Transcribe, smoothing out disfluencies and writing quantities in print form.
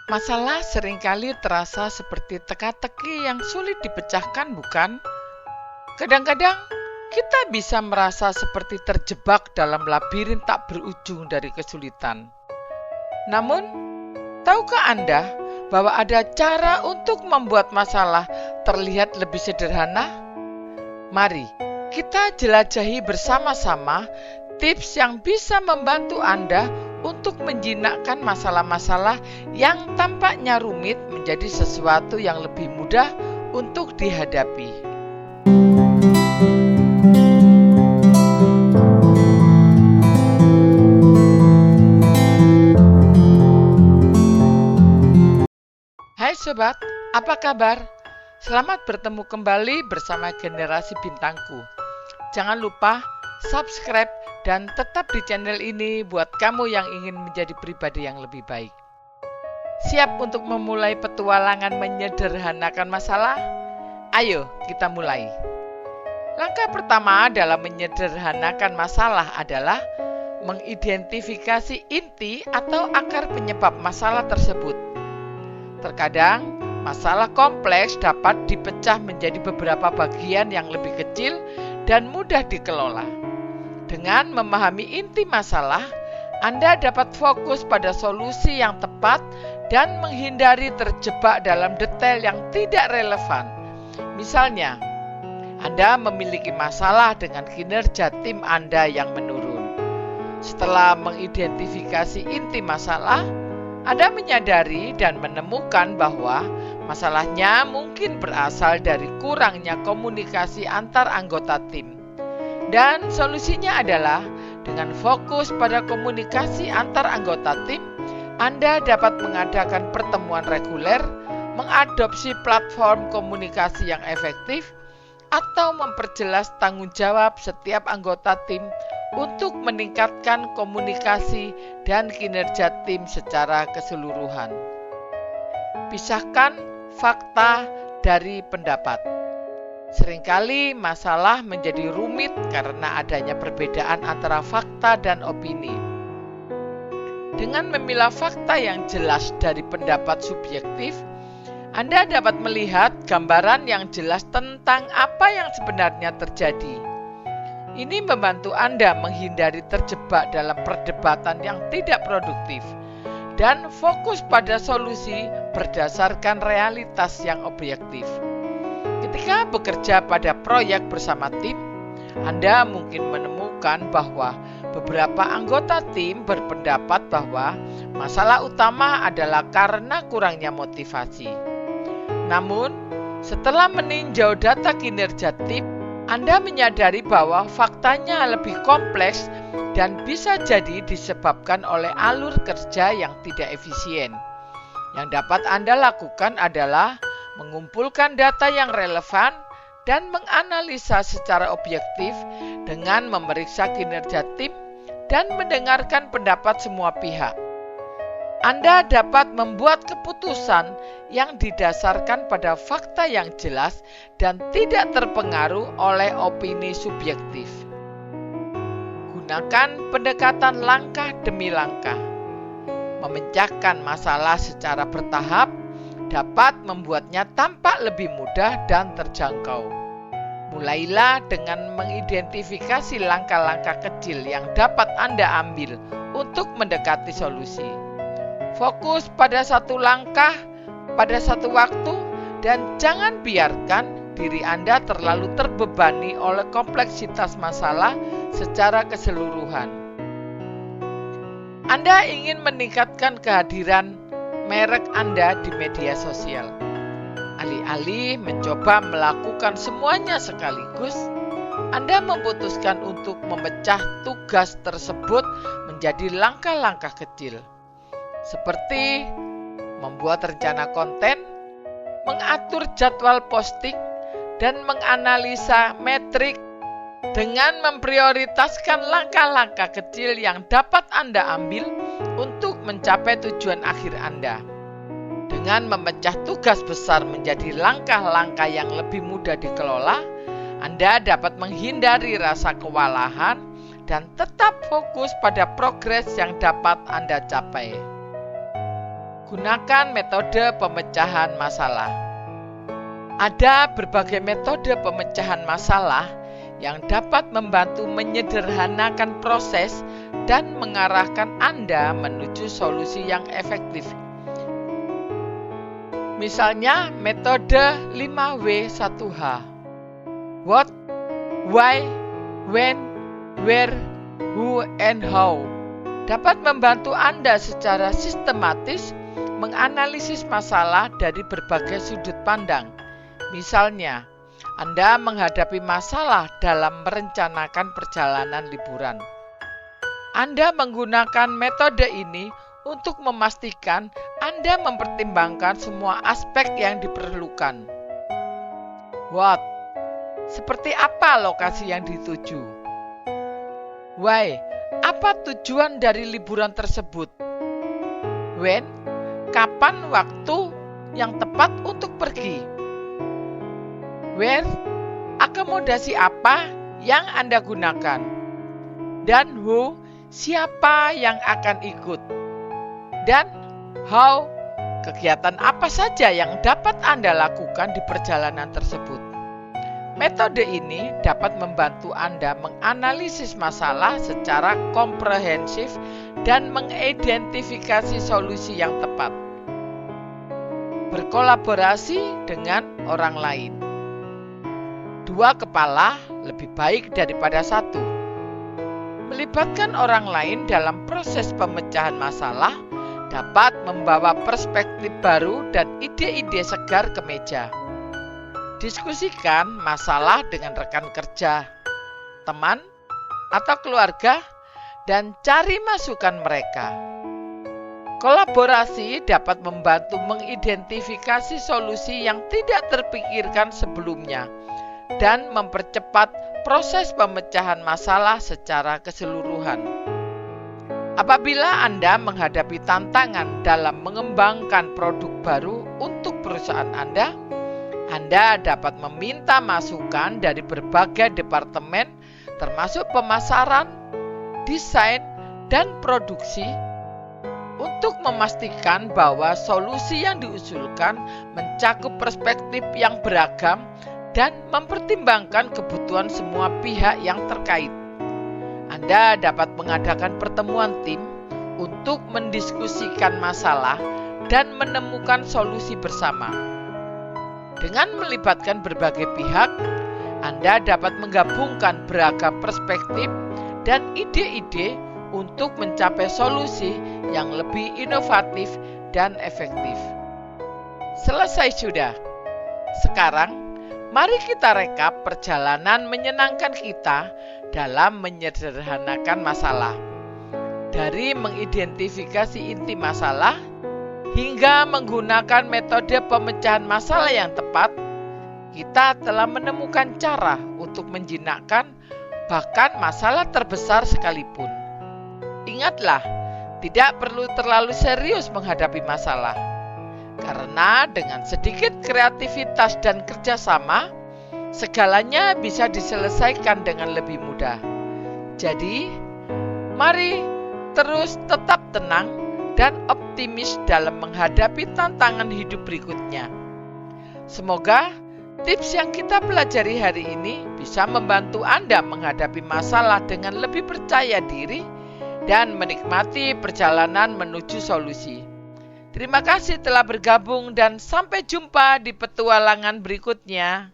Masalah seringkali terasa seperti teka-teki yang sulit dipecahkan, bukan? Kadang-kadang kita bisa merasa seperti terjebak dalam labirin tak berujung dari kesulitan. Namun, tahukah Anda bahwa ada cara untuk membuat masalah terlihat lebih sederhana? Mari kita jelajahi bersama-sama tips yang bisa membantu Anda untuk menjinakkan masalah-masalah yang tampaknya rumit menjadi sesuatu yang lebih mudah untuk dihadapi. Hai sobat, apa kabar? Selamat bertemu kembali bersama Generasi Bintangku. Jangan lupa subscribe dan tetap di channel ini buat kamu yang ingin menjadi pribadi yang lebih baik. Siap untuk memulai petualangan menyederhanakan masalah? Ayo kita mulai. Langkah pertama dalam menyederhanakan masalah adalah mengidentifikasi inti atau akar penyebab masalah tersebut. Terkadang, masalah kompleks dapat dipecah menjadi beberapa bagian yang lebih kecil dan mudah dikelola. Dengan memahami inti masalah, Anda dapat fokus pada solusi yang tepat dan menghindari terjebak dalam detail yang tidak relevan. Misalnya, Anda memiliki masalah dengan kinerja tim Anda yang menurun. Setelah mengidentifikasi inti masalah, Anda menyadari dan menemukan bahwa masalahnya mungkin berasal dari kurangnya komunikasi antar anggota tim. Dan solusinya adalah dengan fokus pada komunikasi antar anggota tim, Anda dapat mengadakan pertemuan reguler, mengadopsi platform komunikasi yang efektif, atau memperjelas tanggung jawab setiap anggota tim untuk meningkatkan komunikasi dan kinerja tim secara keseluruhan. Pisahkan fakta dari pendapat. Seringkali masalah menjadi rumit karena adanya perbedaan antara fakta dan opini. Dengan memilah fakta yang jelas dari pendapat subjektif, Anda dapat melihat gambaran yang jelas tentang apa yang sebenarnya terjadi. Ini membantu Anda menghindari terjebak dalam perdebatan yang tidak produktif dan fokus pada solusi berdasarkan realitas yang objektif. Ketika bekerja pada proyek bersama tim, Anda mungkin menemukan bahwa beberapa anggota tim berpendapat bahwa masalah utama adalah karena kurangnya motivasi. Namun, setelah meninjau data kinerja tim, Anda menyadari bahwa faktanya lebih kompleks dan bisa jadi disebabkan oleh alur kerja yang tidak efisien. Yang dapat Anda lakukan adalah mengumpulkan data yang relevan dan menganalisa secara objektif dengan memeriksa kinerja tim dan mendengarkan pendapat semua pihak. Anda dapat membuat keputusan yang didasarkan pada fakta yang jelas dan tidak terpengaruh oleh opini subjektif. Gunakan pendekatan langkah demi langkah. Memecahkan masalah secara bertahap dapat membuatnya tampak lebih mudah dan terjangkau. Mulailah dengan mengidentifikasi langkah-langkah kecil yang dapat Anda ambil untuk mendekati solusi. Fokus pada satu langkah, pada satu waktu, dan jangan biarkan diri Anda terlalu terbebani oleh kompleksitas masalah secara keseluruhan. Anda ingin meningkatkan kehadiran merek Anda di media sosial. Alih-alih mencoba melakukan semuanya sekaligus, Anda memutuskan untuk memecah tugas tersebut menjadi langkah-langkah kecil. Seperti membuat rencana konten, mengatur jadwal posting, dan menganalisa metrik dengan memprioritaskan langkah-langkah kecil yang dapat Anda ambil untuk mencapai tujuan akhir Anda. Dengan memecah tugas besar menjadi langkah-langkah yang lebih mudah dikelola, Anda dapat menghindari rasa kewalahan dan tetap fokus pada progres yang dapat Anda capai. Gunakan metode pemecahan masalah. Ada berbagai metode pemecahan masalah yang dapat membantu menyederhanakan proses dan mengarahkan Anda menuju solusi yang efektif. Misalnya metode 5W1H. What, why, when, where, who, and how dapat membantu Anda secara sistematis menganalisis masalah dari berbagai sudut pandang. Misalnya, Anda menghadapi masalah dalam merencanakan perjalanan liburan. Anda menggunakan metode ini untuk memastikan Anda mempertimbangkan semua aspek yang diperlukan. What? Seperti apa lokasi yang dituju? Why? Apa tujuan dari liburan tersebut? When? Kapan waktu yang tepat untuk pergi? Where? Akomodasi apa yang Anda gunakan? Dan who? Siapa yang akan ikut? Dan how? Kegiatan apa saja yang dapat Anda lakukan di perjalanan tersebut? Metode ini dapat membantu Anda menganalisis masalah secara komprehensif dan mengidentifikasi solusi yang tepat. Berkolaborasi dengan orang lain. Dua kepala lebih baik daripada satu. Melibatkan orang lain dalam proses pemecahan masalah dapat membawa perspektif baru dan ide-ide segar ke meja. Diskusikan masalah dengan rekan kerja, teman, atau keluarga, dan cari masukan mereka. Kolaborasi dapat membantu mengidentifikasi solusi yang tidak terpikirkan sebelumnya dan mempercepat proses pemecahan masalah secara keseluruhan. Apabila Anda menghadapi tantangan dalam mengembangkan produk baru untuk perusahaan Anda dapat meminta masukan dari berbagai departemen termasuk pemasaran, desain, dan produksi untuk memastikan bahwa solusi yang diusulkan mencakup perspektif yang beragam dan mempertimbangkan kebutuhan semua pihak yang terkait. Anda dapat mengadakan pertemuan tim untuk mendiskusikan masalah dan menemukan solusi bersama. Dengan melibatkan berbagai pihak, Anda dapat menggabungkan beragam perspektif dan ide-ide untuk mencapai solusi yang lebih inovatif dan efektif. Selesai sudah. Sekarang, mari kita rekap perjalanan menyenangkan kita dalam menyederhanakan masalah. Dari mengidentifikasi inti masalah, hingga menggunakan metode pemecahan masalah yang tepat, kita telah menemukan cara untuk menjinakkan bahkan masalah terbesar sekalipun. Ingatlah, tidak perlu terlalu serius menghadapi masalah, karena dengan sedikit kreativitas dan kerjasama, segalanya bisa diselesaikan dengan lebih mudah. Jadi, mari terus tetap tenang dan optimis dalam menghadapi tantangan hidup berikutnya. Semoga tips yang kita pelajari hari ini bisa membantu Anda menghadapi masalah dengan lebih percaya diri dan menikmati perjalanan menuju solusi. Terima kasih telah bergabung dan sampai jumpa di petualangan berikutnya.